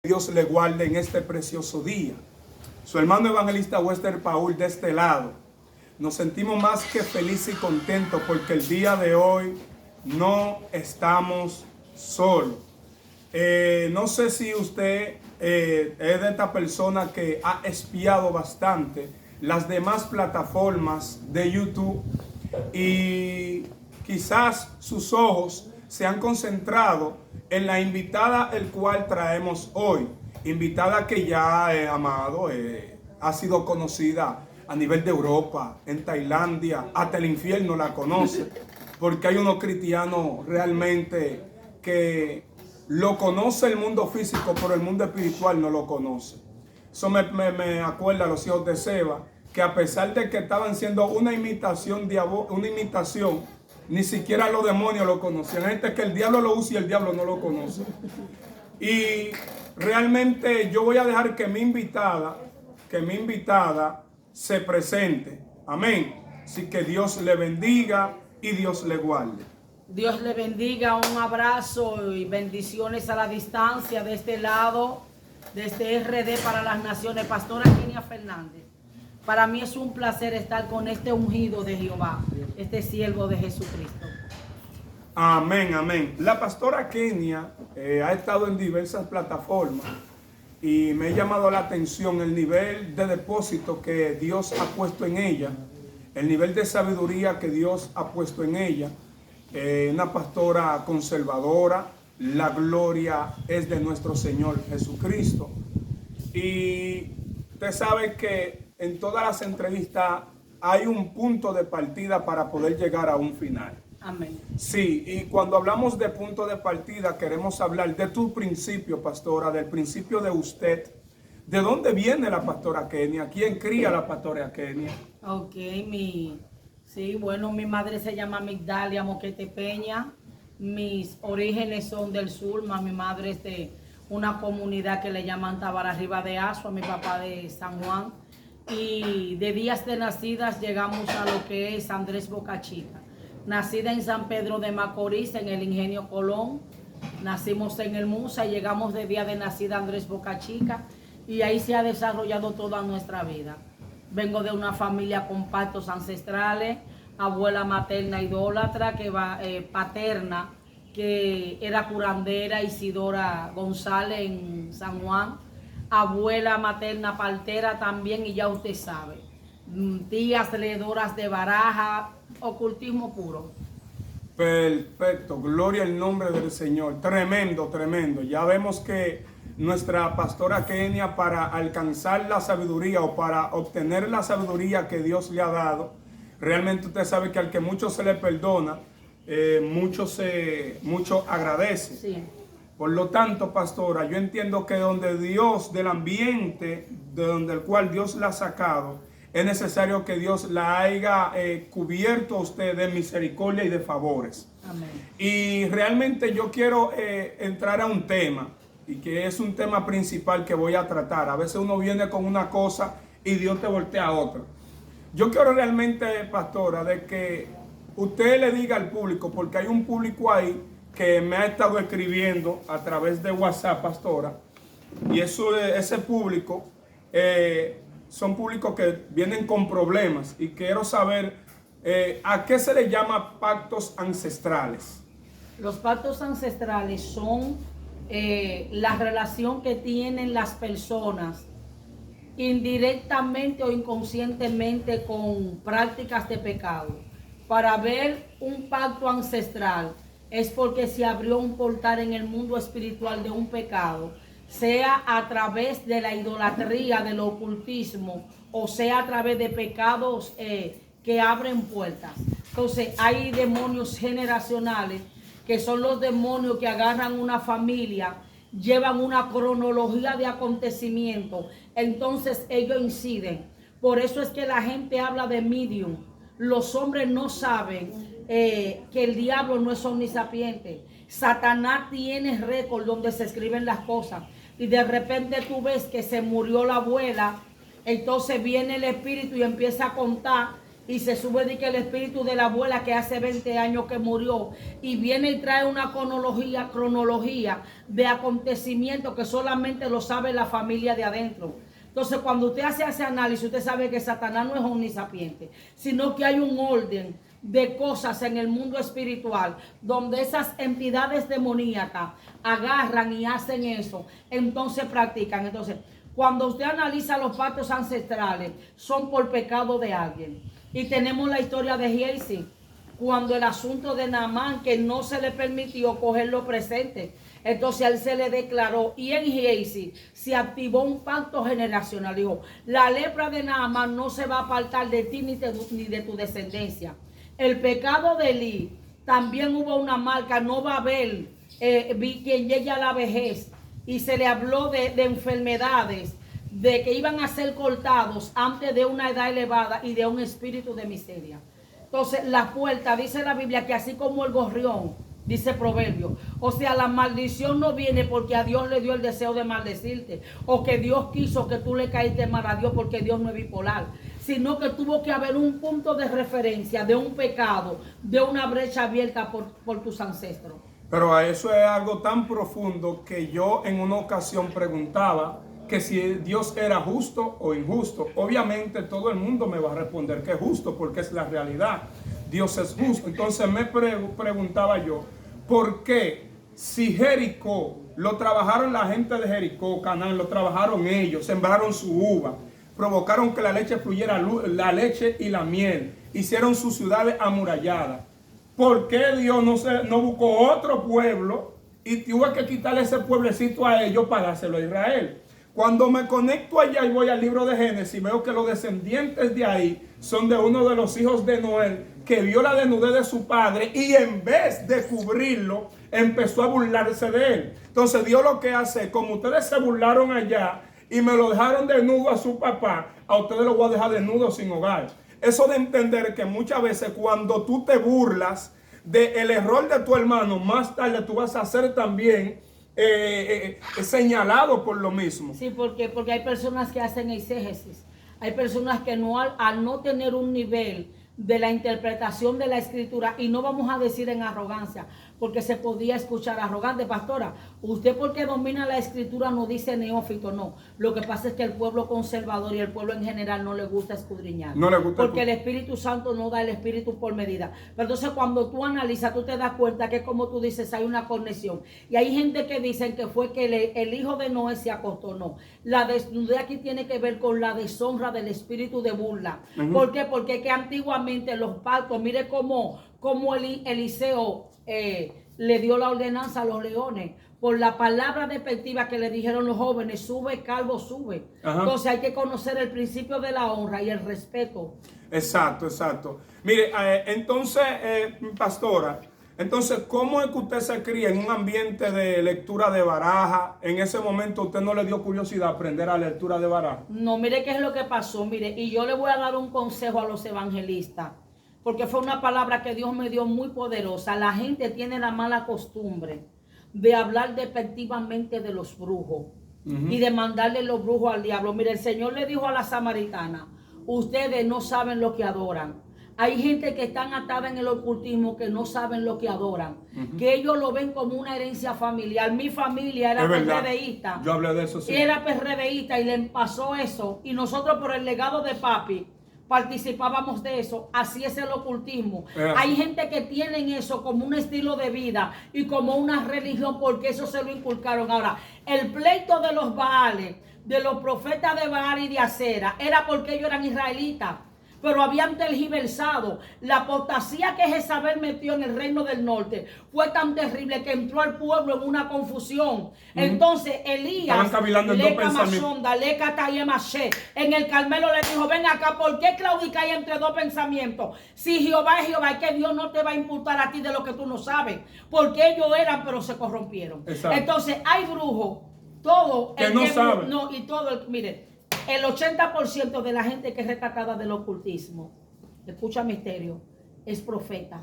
Dios le guarde en este precioso día. Su hermano evangelista Wester Paul de este lado. Nos sentimos más que felices y contentos porque el día de hoy no estamos solos. No sé si usted es de esta persona que ha espiado bastante las demás plataformas de YouTube y quizás sus ojos se han concentrado en la invitada el cual traemos hoy. Invitada que ya, ha sido conocida a nivel de Europa, en Tailandia, hasta el infierno la conoce, porque hay unos cristianos realmente que lo conoce el mundo físico, pero el mundo espiritual no lo conoce. Eso me acuerda a los hijos de Seba, que a pesar de que estaban siendo una imitación, ni siquiera los demonios lo conocían. Hay gente que el diablo lo usa y el diablo no lo conoce. Y realmente yo voy a dejar que mi invitada se presente. Amén. Así que Dios le bendiga y Dios le guarde. Dios le bendiga, un abrazo y bendiciones a la distancia de este lado, de este RD para las Naciones, Pastora Kenia Fernández. Para mí es un placer estar con este ungido de Jehová, este siervo de Jesucristo. Amén, amén. La pastora Kenia ha estado en diversas plataformas y me ha llamado la atención el nivel de depósito que Dios ha puesto en ella, el nivel de sabiduría que Dios ha puesto en ella. Una pastora conservadora, la gloria es de nuestro Señor Jesucristo. Y usted sabe que en todas las entrevistas hay un punto de partida para poder llegar a un final. Amén. Sí, y cuando hablamos de punto de partida queremos hablar de tu principio, pastora, del principio de usted. ¿De dónde viene la pastora Kenia? ¿Quién cría a la pastora Kenia? Ok, mi madre se llama Migdalia Moquete Peña. Mis orígenes son del sur. Mi madre es de una comunidad que le llaman Tabararriba de Asua, mi papá de San Juan. Y de días de nacidas llegamos a lo que es Andrés Boca Chica. Nacida en San Pedro de Macorís, en el Ingenio Colón. Nacimos en el Musa y llegamos de día de nacida a Andrés Boca Chica. Y ahí se ha desarrollado toda nuestra vida. Vengo de una familia con pactos ancestrales, abuela materna idólatra, paterna, que era curandera, Isidora González en San Juan. Abuela materna partera también, y ya usted sabe. Tías leedoras de baraja, ocultismo puro. Perfecto, gloria al nombre del Señor. Tremendo, tremendo. Ya vemos que nuestra pastora Kenia, para alcanzar la sabiduría o para obtener la sabiduría que Dios le ha dado, realmente usted sabe que al que mucho se le perdona, mucho agradece. Sí. Por lo tanto, pastora, yo entiendo que donde Dios, del ambiente de donde el cual Dios la ha sacado, es necesario que Dios la haya cubierto a usted de misericordia y de favores. Amén. Y realmente yo quiero entrar a un tema, y que es un tema principal que voy a tratar. A veces uno viene con una cosa y Dios te voltea a otra. Yo quiero realmente, pastora, de que usted le diga al público, porque hay un público ahí que me ha estado escribiendo a través de WhatsApp, pastora, y ese público son públicos que vienen con problemas, y quiero saber a qué se le llama pactos ancestrales. Los pactos ancestrales son la relación que tienen las personas indirectamente o inconscientemente con prácticas de pecado. Para ver un pacto ancestral es porque se abrió un portal en el mundo espiritual de un pecado, sea a través de la idolatría, del ocultismo, o sea a través de pecados que abren puertas. Entonces hay demonios generacionales, que son los demonios que agarran una familia, llevan una cronología de acontecimientos, entonces ellos inciden. Por eso es que la gente habla de medium. Los hombres no saben que el diablo no es omnisapiente. Satanás tiene récord donde se escriben las cosas. Y de repente tú ves que se murió la abuela. Entonces viene el espíritu y empieza a contar y se sube de que el espíritu de la abuela que hace 20 años que murió, y viene y trae una cronología de acontecimientos que solamente lo sabe la familia de adentro. Entonces, cuando usted hace ese análisis, usted sabe que Satanás no es omnisapiente, sino que hay un orden de cosas en el mundo espiritual donde esas entidades demoníacas agarran y hacen eso, entonces practican. Entonces, cuando usted analiza los pactos ancestrales, son por pecado de alguien. Y tenemos la historia de Giesi, cuando el asunto de Naamán, que no se le permitió cogerlo presente, entonces a él se le declaró, y en Giesi se activó un pacto generacional. Dijo, la lepra de Naamán no se va a apartar de ti ni de tu descendencia. El pecado de Elí, también hubo una marca, no va a haber quien llegue a la vejez, y se le habló de enfermedades, de que iban a ser cortados antes de una edad elevada y de un espíritu de miseria. Entonces la puerta, dice la Biblia, que así como el gorrión, dice Proverbio, o sea, la maldición no viene porque a Dios le dio el deseo de maldecirte, o que Dios quiso que tú le caíste mal a Dios, porque Dios no es bipolar, sino que tuvo que haber un punto de referencia de un pecado, de una brecha abierta por tus ancestros. Pero a eso es algo tan profundo que yo en una ocasión preguntaba que si Dios era justo o injusto. Obviamente todo el mundo me va a responder que es justo, porque es la realidad. Dios es justo. Entonces me preguntaba yo, ¿por qué si Jericó lo trabajaron la gente de Jericó, Canaán, lo trabajaron ellos, sembraron su uva, provocaron que la leche fluyera, la leche y la miel, hicieron sus ciudades amuralladas? ¿Por qué Dios no buscó otro pueblo y tuvo que quitarle ese pueblecito a ellos para dárselo a Israel? Cuando me conecto allá y voy al libro de Génesis, veo que los descendientes de ahí son de uno de los hijos de Noé, que vio la desnudez de su padre y en vez de cubrirlo, empezó a burlarse de él. Entonces Dios lo que hace, como ustedes se burlaron allá y me lo dejaron desnudo a su papá, a ustedes lo voy a dejar desnudo sin hogar. Eso de entender que muchas veces cuando tú te burlas del error de tu hermano, más tarde tú vas a ser también señalado por lo mismo. Sí, porque hay personas que hacen exégesis. Hay personas que no, al no tener un nivel de la interpretación de la escritura, y no vamos a decir en arrogancia, porque se podía escuchar arrogante, pastora, usted porque domina la escritura no dice neófito, no. Lo que pasa es que el pueblo conservador y el pueblo en general no le gusta escudriñar. No le gusta, porque el Espíritu Santo no da el Espíritu por medida. Pero entonces cuando tú analizas, tú te das cuenta que, como tú dices, hay una conexión. Y hay gente que dicen que fue que el hijo de Noé se acostó. No. La desnudez aquí tiene que ver con la deshonra del espíritu de burla. ¿Por qué? Porque que antiguamente los pactos, mire cómo Eliseo le dio la ordenanza a los leones por la palabra despectiva que le dijeron los jóvenes: sube, calvo, sube. Ajá. Entonces hay que conocer el principio de la honra y el respeto. Exacto, exacto. Mire, entonces, pastora, entonces, ¿cómo es que usted se cría en un ambiente de lectura de baraja? En ese momento, ¿usted no le dio curiosidad aprender la lectura de baraja? No, mire qué es lo que pasó, mire, y yo le voy a dar un consejo a los evangelistas, porque fue una palabra que Dios me dio muy poderosa. La gente tiene la mala costumbre de hablar despectivamente de los brujos y de mandarle los brujos al diablo. Mire, el Señor le dijo a la samaritana: ustedes no saben lo que adoran. Hay gente que están atada en el ocultismo, que no saben lo que adoran, que ellos lo ven como una herencia familiar. Mi familia era PRDista. Yo hablé de eso, sí. Era PRDista y le pasó eso, y nosotros, por el legado de papi, participábamos de eso. Así es el ocultismo. Hay gente que tienen eso como un estilo de vida y como una religión, porque eso se lo inculcaron. Ahora, el pleito de los Baales, de los profetas de Baal y de Acera, era porque ellos eran israelitas, pero habían tergiversado. La apostasía que Jezabel metió en el reino del norte fue tan terrible que entró al pueblo en una confusión. Entonces Elías, en el Carmelo le dijo: ven acá, ¿por qué claudicáis entre dos pensamientos? Si Jehová es Jehová, es que Dios no te va a imputar a ti de lo que tú no sabes, porque ellos eran, pero se corrompieron. Exacto. Entonces hay brujos, todo que no saben. No, y todo mire, el 80% de la gente que es rescatada del ocultismo, escucha misterio, es profeta.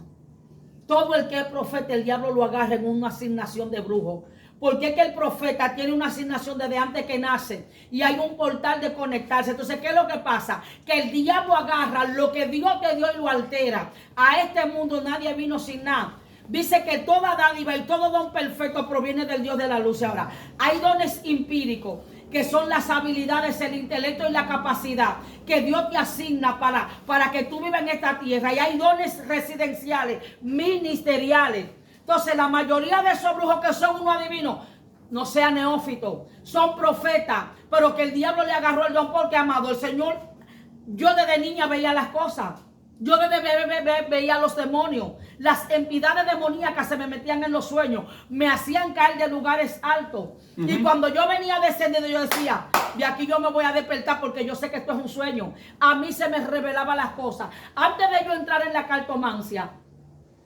Todo el que es profeta, el diablo lo agarra en una asignación de brujo, Porque es que el profeta tiene una asignación desde antes que nace y hay un portal de conectarse. Entonces, ¿qué es lo que pasa? Que el diablo agarra lo que Dios te dio y lo altera. A este mundo nadie vino sin nada. Dice que toda dádiva y todo don perfecto proviene del Dios de la luz. Ahora, hay dones empíricos que son las habilidades, el intelecto y la capacidad que Dios te asigna para que tú vivas en esta tierra. Y hay dones residenciales, ministeriales. Entonces, la mayoría de esos brujos que son unos adivinos, no sean neófitos, son profetas, pero que el diablo le agarró el don porque, amado, el Señor, yo desde niña veía las cosas. Yo desde bebé veía los demonios. Las entidades demoníacas se me metían en los sueños. Me hacían caer de lugares altos. Y cuando yo venía descendiendo, yo decía, de aquí yo me voy a despertar porque yo sé que esto es un sueño. A mí se me revelaban las cosas. Antes de yo entrar en la cartomancia,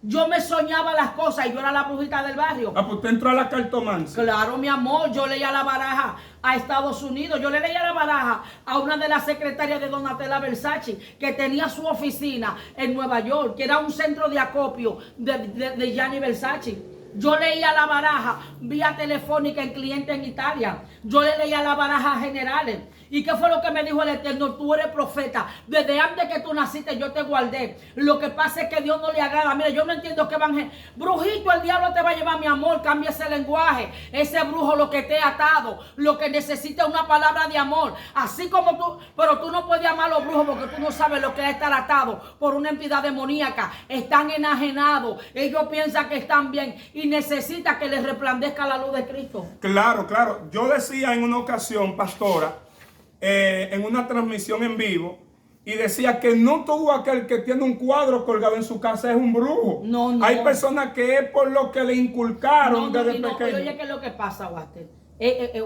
yo me soñaba las cosas y yo era la brujita del barrio. Ah, pues usted entró a la cartomancia. Claro, mi amor, yo leía la baraja a Estados Unidos. Yo le leía la baraja a una de las secretarias de Donatella Versace, que tenía su oficina en Nueva York, que era un centro de acopio de Gianni Versace. Yo leía la baraja vía telefónica en clientes en Italia. Yo le leía la baraja a generales. ¿Y qué fue lo que me dijo el Eterno? Tú eres profeta. Desde antes que tú naciste yo te guardé. Lo que pasa es que Dios no le agrada. Mira, yo no entiendo qué van. Brujito, el diablo te va a llevar, mi amor. Cambia ese lenguaje. Ese brujo lo que te ha atado. Lo que necesita es una palabra de amor. Así como tú. Pero tú no puedes amar a los brujos porque tú no sabes lo que es estar atado por una entidad demoníaca. Están enajenados. Ellos piensan que están bien. Y necesita que les resplandezca la luz de Cristo. Claro, claro. Yo decía en una ocasión, pastora, en una transmisión en vivo, y decía que no todo aquel que tiene un cuadro colgado en su casa es un brujo. No, no. Hay personas que es por lo que le inculcaron desde pequeño. Pero oye, ¿qué es lo que pasa, Walter?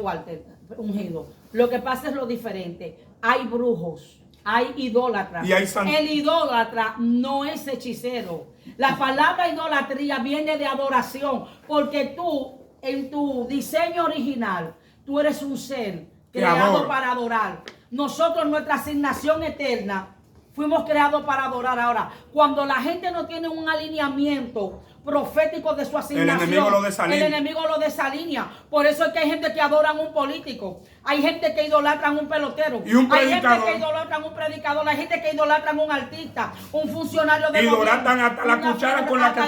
Walter, ungido. Lo que pasa es lo diferente. Hay brujos, hay idólatras. Y hay el idólatra no es hechicero. La palabra idolatría viene de adoración, porque tú, en tu diseño original, tú eres un ser creado para adorar. Nosotros, nuestra asignación eterna, fuimos creados para adorar. Ahora, cuando la gente no tiene un alineamiento profético de su asignación, el enemigo lo desalinea. Por eso es que hay gente que adora a un político, hay gente que idolatra a un pelotero, hay gente que idolatra a un predicador, hay gente que idolatra a un artista, un funcionario de gobierno. Idolatran hasta la cuchara con la que...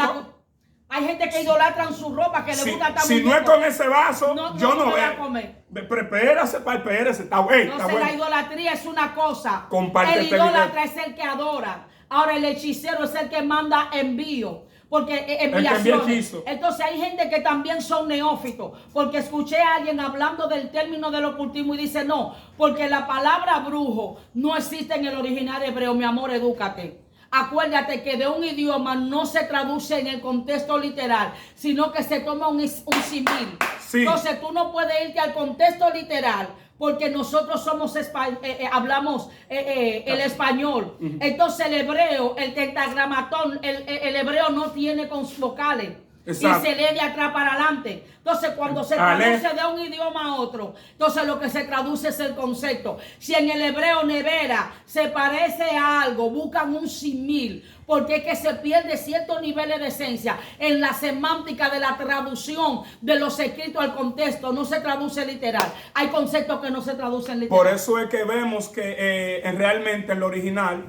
Hay gente que idolatran su ropa, que le gusta estar si no es con ese vaso, yo no veo. Espérese, está bueno. Entonces la idolatría es una cosa. Comparte el idólatra es el que adora. Ahora el hechicero es el que manda envío. Porque enviaciones. Entonces hay gente que también son neófitos. Porque escuché a alguien hablando del término del ocultismo y dice no, porque la palabra brujo no existe en el original hebreo. Mi amor, edúcate. Acuérdate que de un idioma no se traduce en el contexto literal, sino que se toma un símil. Sí. Entonces tú no puedes irte al contexto literal porque nosotros somos hablamos el español. Entonces el hebreo, el tetragramatón, el hebreo no tiene vocales. Exacto. Y se lee de atrás para adelante. Entonces, cuando se traduce de un idioma a otro, entonces lo que se traduce es el concepto. Si en el hebreo nevera se parece a algo, buscan un símil, porque es que se pierde ciertos niveles de esencia en la semántica de la traducción de los escritos al contexto. No se traduce literal. Hay conceptos que no se traducen literal. Por eso es que vemos que realmente en lo original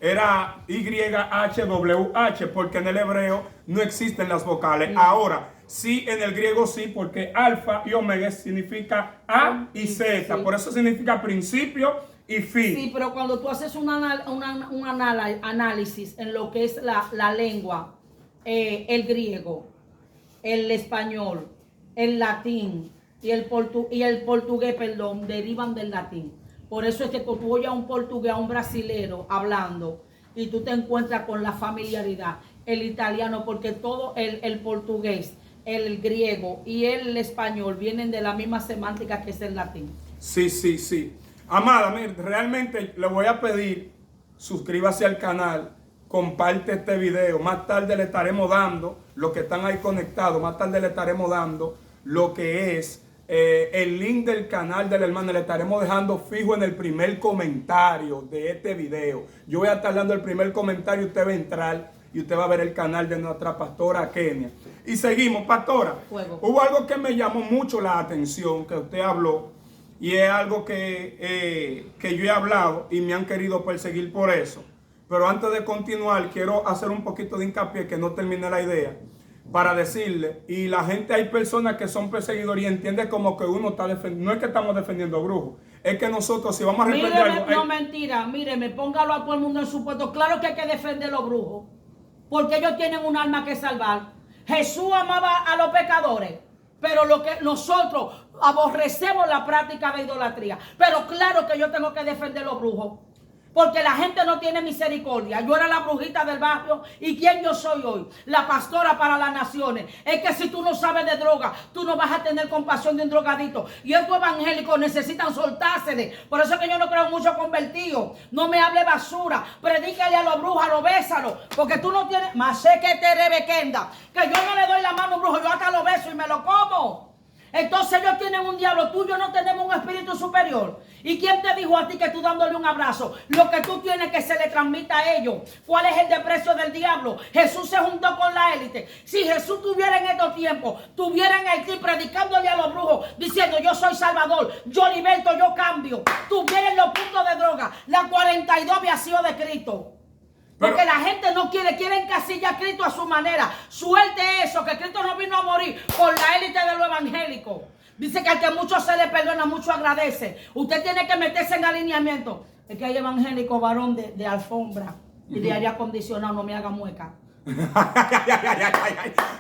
era YHWH, porque en el hebreo no existen las vocales. Ahora, sí, en el griego sí, porque alfa y omega significa A y Z. Por eso significa principio y fin. Sí, pero cuando tú haces un análisis en lo que es la lengua, el griego, el español, el latín y el portugués, derivan del latín. Por eso es que tú oyes a un portugués, a un brasilero hablando y tú te encuentras con la familiaridad. El italiano, porque todo el portugués, el griego y el español vienen de la misma semántica que es el latín. Sí. Amada, mire, realmente le voy a pedir, suscríbase al canal, comparte este video. Más tarde le estaremos dando, los que están ahí conectados, más tarde le estaremos dando lo que es el link del canal del hermano. Le estaremos dejando fijo en el primer comentario de este video. Yo voy a estar dando el primer comentario, usted va a entrar y usted va a ver el canal de nuestra pastora Kenia. Y seguimos, pastora. Fuego. Hubo algo que me llamó mucho la atención, que usted habló, y es algo que yo he hablado y me han querido perseguir por eso. Pero antes de continuar, quiero hacer un poquito de hincapié, que no termine la idea, para decirle, y la gente, hay personas que son perseguidores y entienden como que uno está defendiendo, no es que estamos defendiendo brujos, es que nosotros, si vamos a reprender algo... No, mentira, míreme, póngalo a todo el mundo en su puesto. Claro que hay que defender a los brujos, porque ellos tienen un alma que salvar. Jesús amaba a los pecadores, pero lo que nosotros aborrecemos la práctica de idolatría. Pero claro que yo tengo que defender a los brujos, porque la gente no tiene misericordia. Yo era la brujita del barrio. ¿Y quién yo soy hoy? La pastora para las naciones. Es que si tú no sabes de droga, tú no vas a tener compasión de un drogadito. Y estos evangélicos necesitan soltársele. Por eso es que yo no creo mucho convertidos. No me hable basura. Predícale a los brujos, a los bésalo. Porque tú no tienes... Más sé que te rebequenda. Que yo no le doy la mano a un brujo. Yo hasta lo beso y me lo como. Entonces ellos tienen un diablo, tú y yo no tenemos un espíritu superior. ¿Y quién te dijo a ti que tú dándole un abrazo? Lo que tú tienes que se le transmita a ellos. ¿Cuál es el desprecio del diablo? Jesús se juntó con la élite. Si Jesús tuviera en estos tiempos, tuviera en Haití predicándole a los brujos, diciendo yo soy Salvador, yo liberto, yo cambio. Tuviera en los puntos de droga, la 42 había sido de Cristo. Porque la gente no quiere encasillar a Cristo a su manera. Suelte eso, que Cristo no vino a morir por la élite de lo evangélico. Dice que al que mucho se le perdona, mucho agradece. Usted tiene que meterse en alineamiento. Es que hay evangélicos varón de alfombra y de aire acondicionado, no me haga mueca.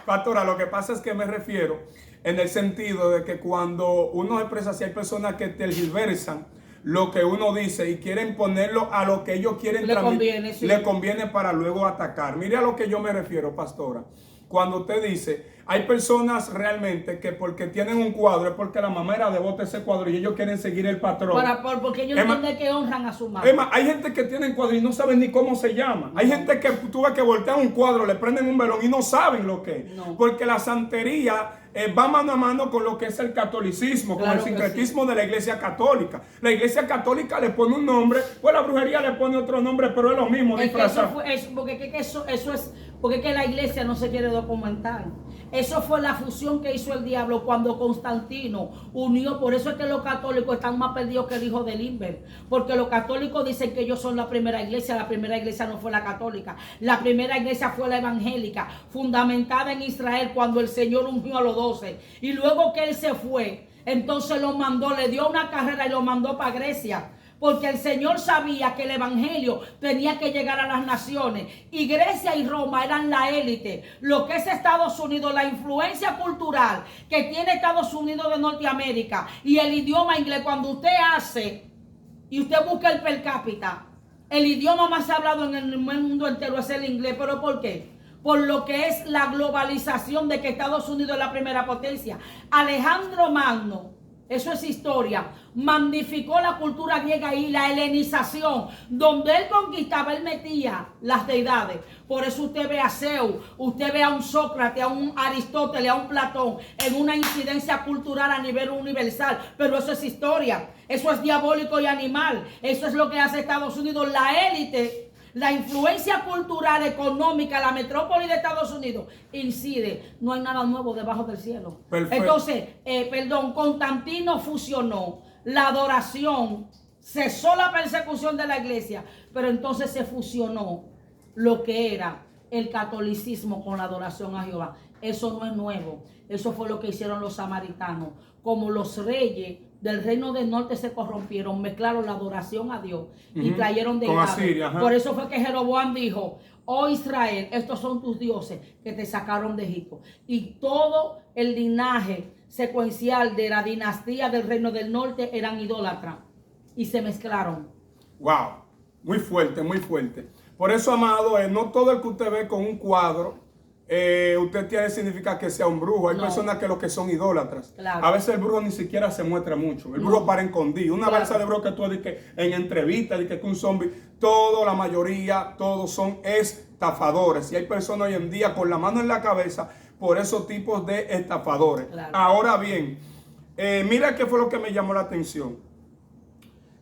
Pastora, lo que pasa es que me refiero en el sentido de que cuando uno expresa así, hay personas que tergiversan lo que uno dice y quieren ponerlo a lo que ellos quieren conviene, sí. Le conviene para luego atacar. Mire a lo que yo me refiero, pastora. Cuando usted dice, hay personas realmente que porque tienen un cuadro es porque la mamá era devota de ese cuadro y ellos quieren seguir el patrón. Porque ellos entienden que honran a su madre. Es más, hay gente que tiene cuadro y no saben ni cómo se llama. Hay gente que tú ves que voltean un cuadro, le prenden un velón y no saben lo que es. No. Porque la santería va mano a mano con lo que es el catolicismo, claro, con el sincretismo de la iglesia católica. La iglesia católica le pone un nombre, pues la brujería le pone otro nombre, pero es lo mismo, disfrazado. Porque la iglesia no se quiere documentar. Eso fue la fusión que hizo el diablo cuando Constantino unió. Por eso es que los católicos están más perdidos que el hijo de Limber. Porque los católicos dicen que ellos son la primera iglesia. La primera iglesia no fue la católica. La primera iglesia fue la evangélica, fundamentada en Israel cuando el Señor ungió a los 12. Y luego que él se fue, entonces lo mandó, le dio una carrera y lo mandó para Grecia. Porque el Señor sabía que el evangelio tenía que llegar a las naciones. Y Grecia y Roma eran la élite. Lo que es Estados Unidos, la influencia cultural que tiene Estados Unidos de Norteamérica y el idioma inglés. Cuando usted hace y usted busca el per cápita, el idioma más hablado en el mundo entero es el inglés. ¿Pero por qué? Por lo que es la globalización de que Estados Unidos es la primera potencia. Alejandro Magno, eso es historia, magnificó la cultura griega y la helenización. Donde él conquistaba, él metía las deidades. Por eso usted ve a Zeus, usted ve a un Sócrates, a un Aristóteles, a un Platón, en una incidencia cultural a nivel universal. Pero eso es historia, eso es diabólico y animal. Eso es lo que hace Estados Unidos, la élite. La influencia cultural, económica, la metrópoli de Estados Unidos incide. No hay nada nuevo debajo del cielo. Perfecto. Entonces, Constantino fusionó la adoración, cesó la persecución de la iglesia, pero entonces se fusionó lo que era el catolicismo con la adoración a Jehová. Eso no es nuevo. Eso fue lo que hicieron los samaritanos. Como los reyes del reino del norte se corrompieron, mezclaron la adoración a Dios y trajeron de Asiria. Por eso fue que Jeroboam dijo, oh Israel, estos son tus dioses que te sacaron de Egipto. Y todo el linaje secuencial de la dinastía del reino del norte eran idólatras y se mezclaron. Wow, muy fuerte, muy fuerte. Por eso, amado, no todo el que usted ve con un cuadro usted tiene significa que sea un brujo. Hay personas que lo que son idólatras. Claro. A veces el brujo ni siquiera se muestra mucho. El brujo para escondido. Una balsa de brujo que tú dices en entrevistas, dices que un zombie, la mayoría, todos son estafadores. Y hay personas hoy en día con la mano en la cabeza por esos tipos de estafadores. Claro. Ahora bien, mira qué fue lo que me llamó la atención.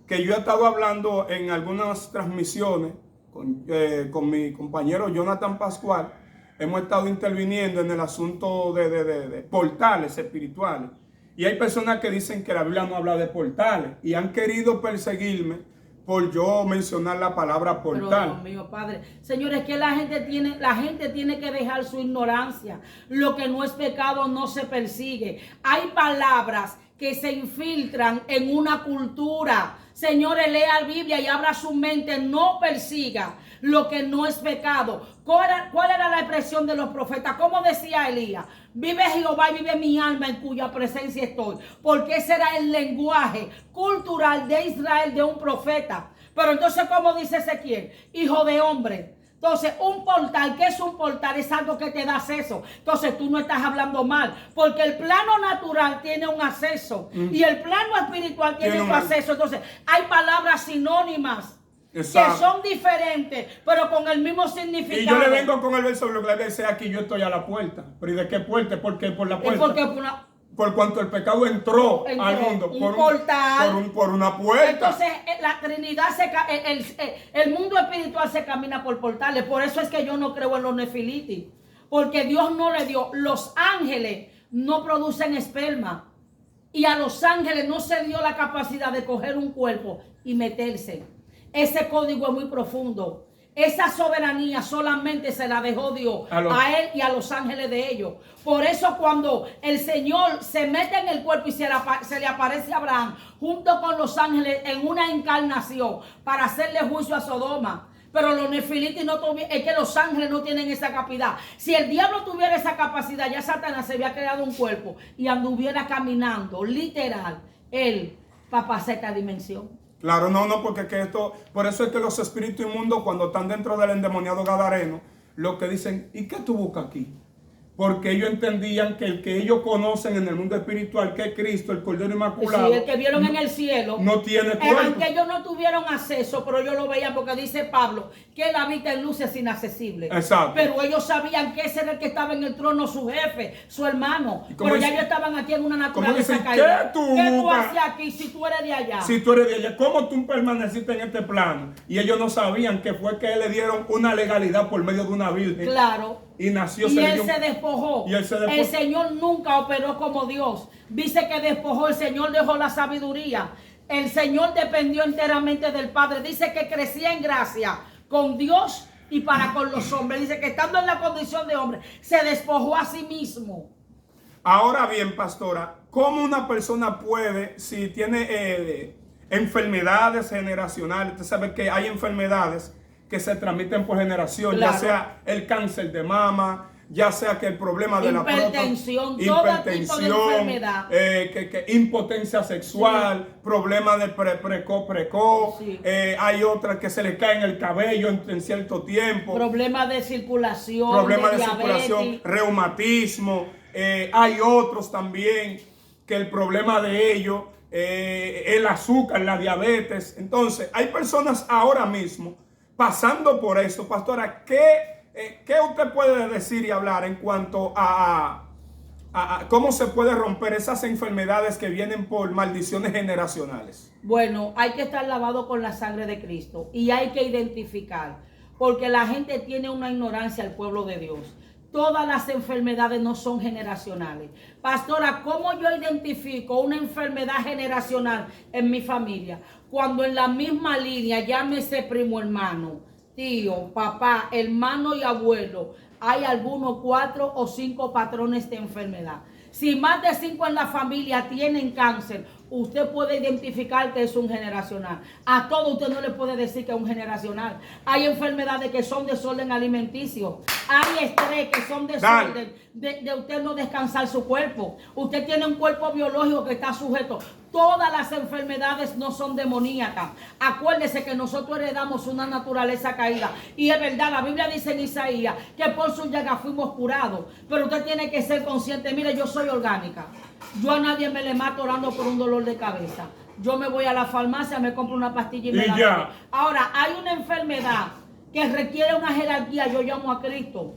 Que yo he estado hablando en algunas transmisiones con mi compañero Jonathan Pascual, hemos estado interviniendo en el asunto de portales espirituales. Y hay personas que dicen que la Biblia no habla de portales y han querido perseguirme por yo mencionar la palabra portal. Pero Dios mío, Padre. Señores, que la gente tiene que dejar su ignorancia. Lo que no es pecado no se persigue. Hay palabras que se infiltran en una cultura. Señores, lea la Biblia y abra su mente, no persiga lo que no es pecado. ¿Cuál era la expresión de los profetas? ¿Cómo decía Elías? Vive Jehová y vive mi alma en cuya presencia estoy. Porque ese era el lenguaje cultural de Israel de un profeta. Pero entonces, ¿cómo dice Ezequiel? Hijo de hombre. Entonces, un portal, ¿qué es un portal? Es algo que te da acceso. Entonces, tú no estás hablando mal, porque el plano natural tiene un acceso y el plano espiritual tiene un acceso. Entonces, hay palabras sinónimas. Exacto. Que son diferentes, pero con el mismo significado. Y yo le vengo con el verso de lo que dice aquí: yo estoy a la puerta. ¿Pero y de qué puerta? Porque por la puerta. Por cuanto el pecado entró al mundo por una puerta. Entonces la Trinidad, el mundo espiritual se camina por portales. Por eso es que yo no creo en los nefilitis. Porque Dios no le dio. Los ángeles no producen esperma. Y a los ángeles no se dio la capacidad de coger un cuerpo y meterse. Ese código es muy profundo. Esa soberanía solamente se la dejó Dios a él y a los ángeles de ellos. Por eso cuando el Señor se mete en el cuerpo y se le aparece a Abraham junto con los ángeles en una encarnación para hacerle juicio a Sodoma. Pero los nefilitis es que los ángeles no tienen esa capacidad. Si el diablo tuviera esa capacidad, ya Satanás se había creado un cuerpo y anduviera caminando, literal, él para pasar esta dimensión. Claro, no, porque que esto, por eso es que los espíritus inmundos, cuando están dentro del endemoniado gadareno, lo que dicen: ¿y qué tú buscas aquí? Porque ellos entendían que el que ellos conocen en el mundo espiritual, que es Cristo, el Cordero Inmaculado, sí, el que vieron en el cielo, no tiene cuerpo. Aunque ellos no tuvieron acceso, pero ellos lo veían, porque dice Pablo que él habita en luces inaccesibles. Exacto. Pero ellos sabían que ese era el que estaba en el trono, su jefe, su hermano. Pero ya ellos estaban aquí en una naturaleza caída. ¿Qué tú haces aquí si tú eres de allá? Si tú eres de allá, ¿cómo tú permaneciste en este plano? Y ellos no sabían que fue que le dieron una legalidad por medio de una virgen. Claro. Y nació. Y él se despojó. El Señor nunca operó como Dios. Dice que despojó, el Señor dejó la sabiduría. El Señor dependió enteramente del Padre. Dice que crecía en gracia con Dios y para con los hombres. Dice que estando en la condición de hombre, se despojó a sí mismo. Ahora bien, pastora, ¿cómo una persona puede, si tiene enfermedades generacionales? Usted sabe que hay enfermedades que se transmiten por generación, claro. Ya sea el cáncer de mama, ya sea que el problema de la hipertensión, todo tipo de enfermedad, impotencia sexual, sí. Problema de precoz, sí. Hay otras que se le cae el cabello en cierto tiempo, problemas de circulación, reumatismo, hay otros también que el problema de ellos, el azúcar, la diabetes. Entonces, hay personas ahora mismo pasando por eso. Pastora, ¿qué usted puede decir y hablar en cuanto a cómo se puede romper esas enfermedades que vienen por maldiciones generacionales? Bueno, hay que estar lavado con la sangre de Cristo y hay que identificar, porque la gente tiene una ignorancia al pueblo de Dios. Todas las enfermedades no son generacionales. Pastora, ¿cómo yo identifico una enfermedad generacional en mi familia? Cuando en la misma línea, llámese primo hermano, tío, papá, hermano y abuelo, hay algunos 4 o 5 patrones de enfermedad. Si más de 5 en la familia tienen cáncer, usted puede identificar que es un generacional. A todo usted no le puede decir que es un generacional. Hay enfermedades que son desorden alimenticio. Hay estrés que son desorden de usted no descansar su cuerpo. Usted tiene un cuerpo biológico que está sujeto. Todas las enfermedades no son demoníacas. Acuérdese que nosotros heredamos una naturaleza caída. Y es verdad, la Biblia dice en Isaías que por su llaga fuimos curados. Pero usted tiene que ser consciente. Mire, yo soy orgánica. Yo a nadie me le mato orando por un dolor de cabeza. Yo me voy a la farmacia, me compro una pastilla y me la doy. Ahora, hay una enfermedad que requiere una jerarquía. Yo llamo a Cristo.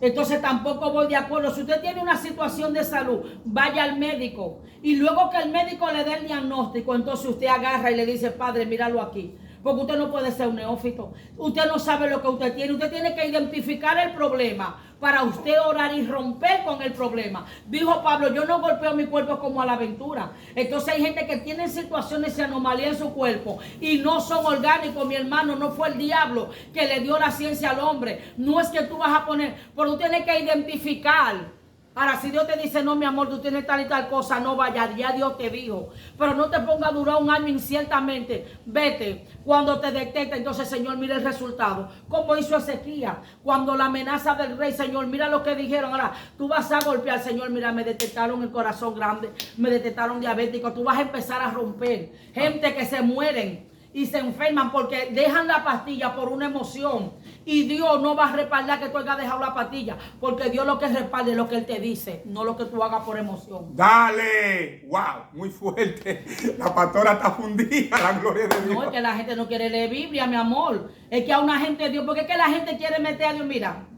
Entonces tampoco voy de acuerdo. Si usted tiene una situación de salud, vaya al médico. Y luego que el médico le dé el diagnóstico, entonces usted agarra y le dice: Padre, míralo aquí. porque usted no puede ser un neófito. Usted no sabe lo que usted tiene. Usted tiene que identificar el problema para usted orar y romper con el problema. Dijo Pablo, yo no golpeo mi cuerpo como a la aventura. Entonces hay gente que tiene situaciones y anomalías en su cuerpo y no son orgánicos, mi hermano. No fue el diablo que le dio la ciencia al hombre. No es que tú vas a poner, pero tú tienes que identificar. Ahora, si Dios te dice, no, mi amor, tú tienes tal y tal cosa, no vayas, ya Dios te dijo. Pero no te ponga a durar un año inciertamente. Vete. Cuando te detecta, entonces, Señor, mira el resultado. Como hizo Ezequías. Cuando la amenaza del rey, Señor, mira lo que dijeron. Ahora, tú vas a golpear, Señor, mira, me detectaron el corazón grande, me detectaron diabético. Tú vas a empezar a romper. Gente que se mueren y se enferman porque dejan la pastilla por una emoción. Y Dios no va a respaldar que tú hayas dejado la pastilla, porque Dios lo que respalda es lo que Él te dice, no lo que tú hagas por emoción. Dale, wow, muy fuerte. La pastora está fundida, la gloria de Dios. No, es que la gente no quiere leer Biblia, mi amor. Es que a una gente de Dios, porque es que la gente quiere meter a Dios. Mira,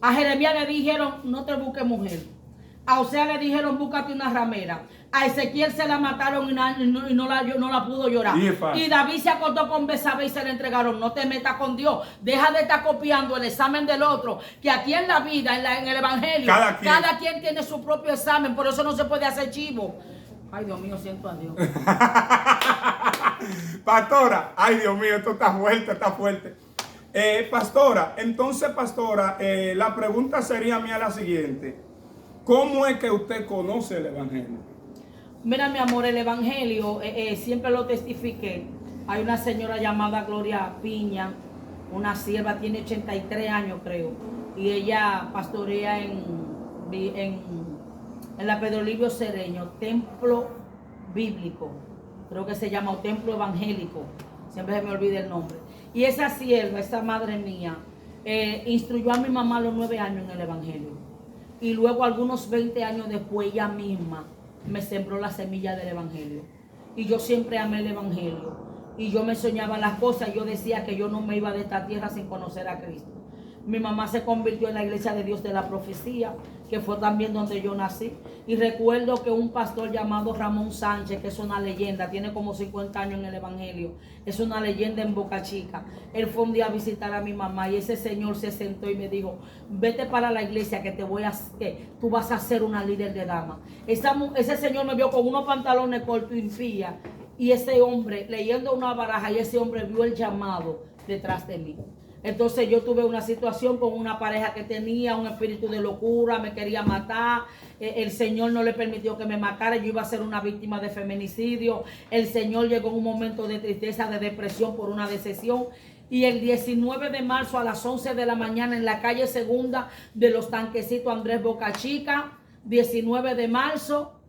a Jeremías le dijeron, no te busques mujer. A Osea le dijeron, búscate una ramera. A Ezequiel se la mataron y no la pudo llorar. Y David se acostó con Betsabé y se le entregaron. No te metas con Dios. Deja de estar copiando el examen del otro. Que aquí en la vida, en el evangelio, cada quien tiene su propio examen. Por eso no se puede hacer chivo. Ay, Dios mío, siento a Dios. Pastora, ay, Dios mío, esto está fuerte, está fuerte. Pastora, entonces, pastora, la pregunta sería mía la siguiente. ¿Cómo es que usted conoce el evangelio? Mira, mi amor, el evangelio siempre lo testifiqué. Hay una señora llamada Gloria Piña, una sierva, tiene 83 años creo, y ella pastorea en la Pedro Livio Cereño, templo bíblico, creo que se llama, o templo evangélico, siempre se me olvida el nombre. Y esa sierva, esa madre mía, instruyó a mi mamá a los 9 años en el evangelio. Y luego, algunos 20 años después, ella misma me sembró la semilla del evangelio. Y yo siempre amé el evangelio. Y yo me soñaba las cosas. Yo decía que yo no me iba de esta tierra sin conocer a Cristo. Mi mamá se convirtió en la Iglesia de Dios de la Profecía, que fue también donde yo nací. Y recuerdo que un pastor llamado Ramón Sánchez, que es una leyenda, tiene como 50 años en el evangelio, es una leyenda en Boca Chica. Él fue un día a visitar a mi mamá y ese señor se sentó y me dijo, vete para la iglesia que tú vas a ser una líder de dama. Ese señor me vio con unos pantalones cortos y fía, y ese hombre leyendo una baraja, y ese hombre vio el llamado detrás de mí. Entonces yo tuve una situación con una pareja que tenía un espíritu de locura, me quería matar, el Señor no le permitió que me matara, yo iba a ser una víctima de feminicidio, el Señor llegó en un momento de tristeza, de depresión por una decepción, y el 19 de marzo a las 11 de la mañana en la calle Segunda de los Tanquecitos Andrés Boca Chica, 19 de marzo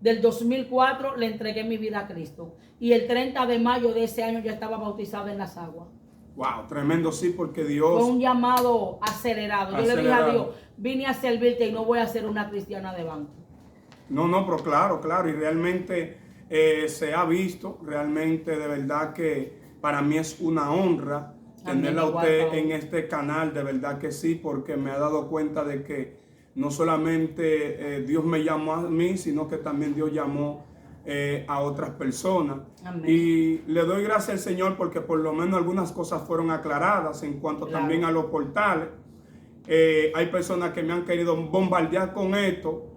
del 2004 le entregué mi vida a Cristo, y el 30 de mayo de ese año ya estaba bautizada en las aguas. Wow, tremendo, sí, porque Dios... Fue un llamado acelerado. Yo le dije a Dios, vine a servirte y no voy a ser una cristiana de banco. No, pero claro, y realmente se ha visto, realmente de verdad que para mí es una honra tenerla a usted en este canal, de verdad que sí, porque me ha dado cuenta de que no solamente Dios me llamó a mí, sino que también Dios llamó a otras personas. Amén. Y le doy gracias al Señor porque por lo menos algunas cosas fueron aclaradas en cuanto también a los portales. Hay personas que me han querido bombardear con esto,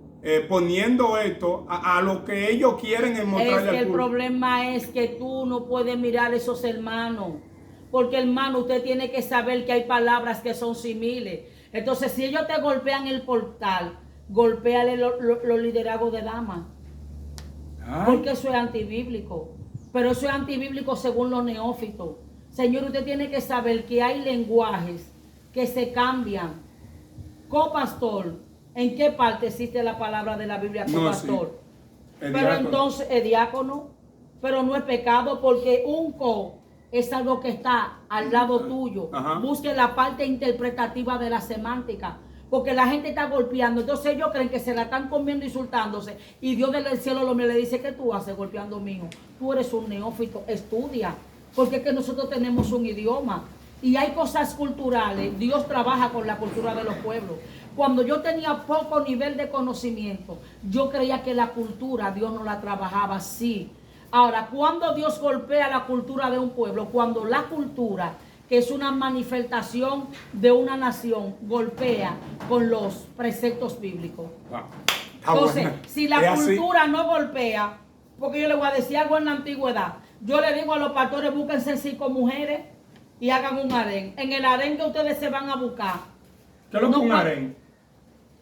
poniendo esto a lo que ellos quieren en mostrarle al público. El problema es que tú no puedes mirar a esos hermanos, porque hermano, usted tiene que saber que hay palabras que son similares. Entonces, si ellos te golpean el portal, golpéale los liderazgos de damas. Porque eso es antibíblico. Pero eso es antibíblico según los neófitos. Señor, usted tiene que saber que hay lenguajes que se cambian. Copastor, ¿en qué parte existe la palabra de la Biblia copastor? Sí. Pero entonces, el diácono, pero no es pecado porque un co es algo que está al lado tuyo. Ajá. Busque la parte interpretativa de la semántica. Porque la gente está golpeando, entonces ellos creen que se la están comiendo, insultándose. Y Dios del cielo lo me le dice, ¿qué tú haces golpeando mío? Tú eres un neófito, estudia. Porque es que nosotros tenemos un idioma. Y hay cosas culturales, Dios trabaja con la cultura de los pueblos. Cuando yo tenía poco nivel de conocimiento, yo creía que la cultura Dios no la trabajaba así. Ahora, cuando Dios golpea la cultura de un pueblo, cuando la cultura, que es una manifestación de una nación, golpea con los preceptos bíblicos. Wow. Entonces, Buena. si la cultura no golpea, porque yo le voy a decir algo en la antigüedad, yo le digo a los pastores, búsquense 5 mujeres y hagan un harén. En el harén que ustedes se van a buscar. ¿Qué es lo que un harén?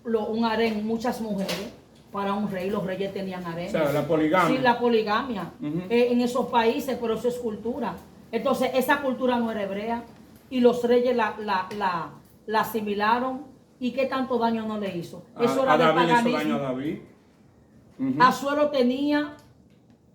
Un harén, muchas mujeres para un rey. Los reyes tenían harén. O sea, la poligamia. Sí, la poligamia. En esos países, pero eso es cultura. Entonces, esa cultura no era hebrea. Y los reyes la asimilaron. ¿Y qué tanto daño no le hizo? Eso era de paganismo. Hizo daño a David. Azuero tenía.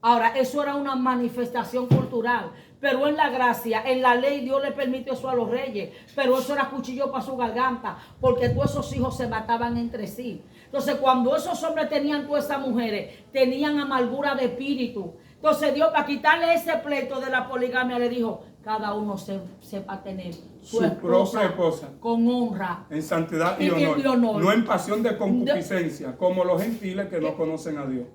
Ahora, eso era una manifestación cultural. Pero en la gracia, en la ley, Dios le permitió eso a los reyes. Pero eso era cuchillo para su garganta. Porque todos esos hijos se mataban entre sí. Entonces, cuando esos hombres tenían todas esas mujeres, tenían amargura de espíritu. Entonces, Dios, para quitarle ese pleito de la poligamia, le dijo, cada uno sepa tener su propia esposa con honra, en santidad y honor. No en pasión de concupiscencia, como los gentiles que no conocen a Dios.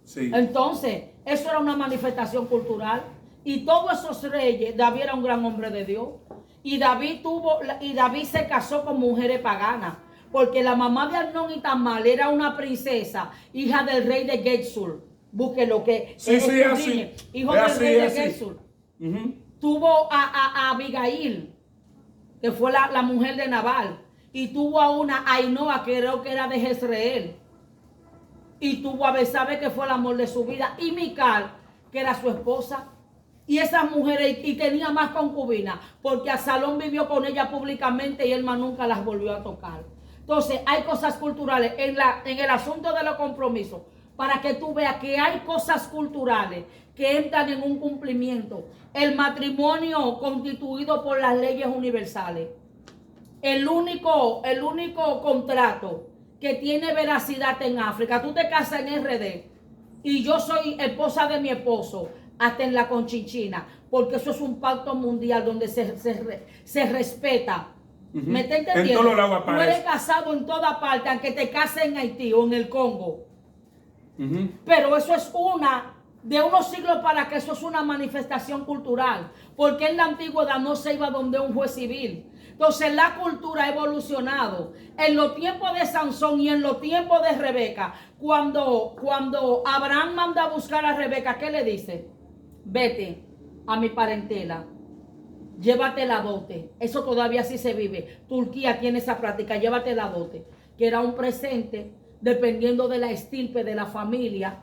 Sí. Entonces, eso era una manifestación cultural. Y todos esos reyes, David era un gran hombre de Dios. Y David se casó con mujeres paganas. Porque la mamá de Amnón y Tamar era una princesa, hija del rey de Getsur. Busque lo que es así. Hijo del rey de Getsur. Tuvo a Abigail, que fue la mujer de Nabal. Y tuvo a una Ainoa, que creo que era de Jezreel. Y tuvo a Besabe, que fue el amor de su vida. Y Mical, que era su esposa. Y esas mujeres, y tenía más concubinas, porque Absalón vivió con ella públicamente y él más nunca las volvió a tocar. Entonces, hay cosas culturales en el asunto de los compromisos, para que tú veas que hay cosas culturales que entran en un cumplimiento. El matrimonio constituido por las leyes universales. El único contrato que tiene veracidad en África. Tú te casas en RD y yo soy esposa de mi esposo, hasta en la Conchinchina, porque eso es un pacto mundial donde se respeta. ¿Me está entendiendo? En todos lados aparece. Tú eres casado en toda parte, aunque te cases en Haití o en el Congo. Pero eso es de unos siglos para que eso es una manifestación cultural, porque en la antigüedad no se iba donde un juez civil. Entonces la cultura ha evolucionado. En los tiempos de Sansón y en los tiempos de Rebeca, cuando Abraham manda a buscar a Rebeca, ¿qué le dice? Vete a mi parentela, llévate la dote. Eso todavía sí se vive. Turquía tiene esa práctica, llévate la dote, que era un presente dependiendo de la estirpe de la familia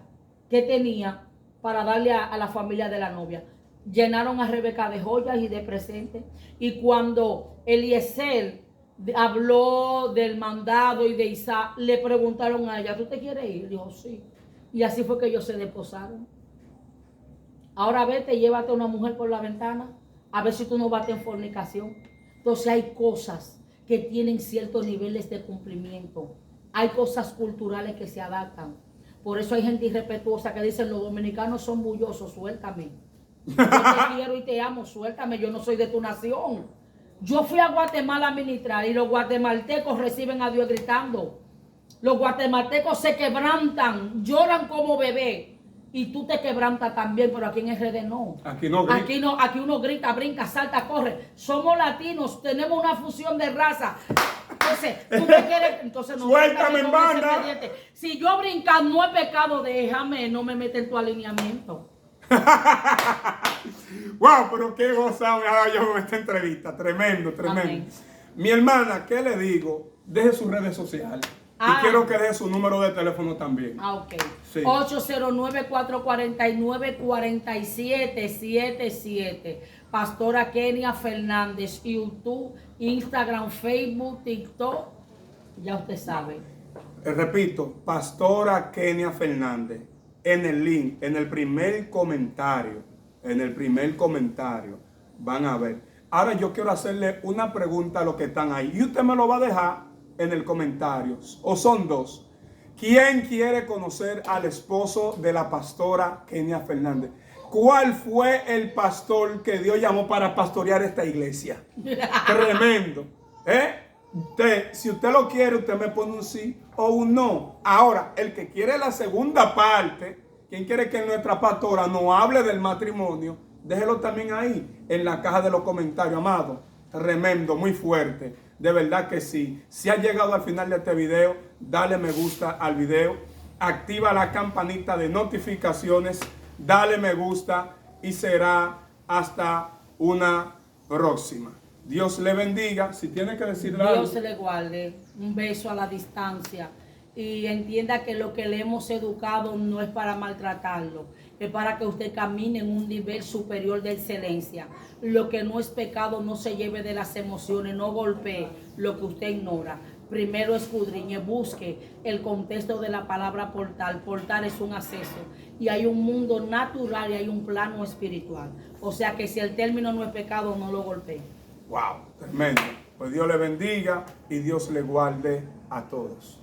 que tenía para darle a la familia de la novia. Llenaron a Rebeca de joyas y de presentes. Y cuando Eliezer habló del mandado y de Isaac, le preguntaron a ella, ¿tú te quieres ir? Dijo, sí. Y así fue que ellos se desposaron. Ahora vete, llévate a una mujer por la ventana, a ver si tú no bates en fornicación. Entonces hay cosas que tienen ciertos niveles de cumplimiento. Hay cosas culturales que se adaptan. Por eso hay gente irrespetuosa que dicen, los dominicanos son bullosos, suéltame. Yo te quiero y te amo, suéltame, yo no soy de tu nación. Yo fui a Guatemala a ministrar y los guatemaltecos reciben a Dios gritando. Los guatemaltecos se quebrantan, lloran como bebé. Y tú te quebrantas también, pero aquí en RD no. Aquí no grita. Aquí uno grita, brinca, salta, corre. Somos latinos, tenemos una fusión de raza. Entonces, tú te quieres, entonces no. Suéltame, hermana. Si yo brincar no es pecado, déjame, no me mete en tu alineamiento. Wow, pero qué gozado me haga yo esta entrevista. Tremendo, tremendo. Amén. Mi hermana, ¿qué le digo? Deje sus redes sociales. Y quiero que deje su número de teléfono también. Ok. Sí. 809-449-4777. Pastora Kenia Fernández. YouTube, Instagram, Facebook, TikTok. Ya usted sabe. Repito, Pastora Kenia Fernández. En el link, en el primer comentario. Van a ver. Ahora yo quiero hacerle una pregunta a los que están ahí. Y usted me lo va a dejar en el comentario, o son dos. ¿Quién quiere conocer al esposo de la pastora Kenia Fernández? ¿Cuál fue el pastor que Dios llamó para pastorear esta iglesia? Tremendo. Si usted lo quiere, usted me pone un sí o un no. Ahora, el que quiere la segunda parte, quien quiere que nuestra pastora nos hable del matrimonio, déjelo también ahí, en la caja de los comentarios, amado. Tremendo, muy fuerte. De verdad que sí. Si has llegado al final de este video, dale me gusta al video. Activa la campanita de notificaciones. Dale me gusta y será hasta una próxima. Dios le bendiga. Si tiene que decirle algo. Dios se le guarde. Un beso a la distancia. Y entienda que lo que le hemos educado no es para maltratarlo, es para que usted camine en un nivel superior de excelencia. Lo que no es pecado no se lleve de las emociones, no golpee lo que usted ignora. Primero escudriñe, busque el contexto de la palabra portal. Portal es un acceso y hay un mundo natural y hay un plano espiritual. O sea que si el término no es pecado, no lo golpee. Wow, tremendo. Pues Dios le bendiga y Dios le guarde a todos.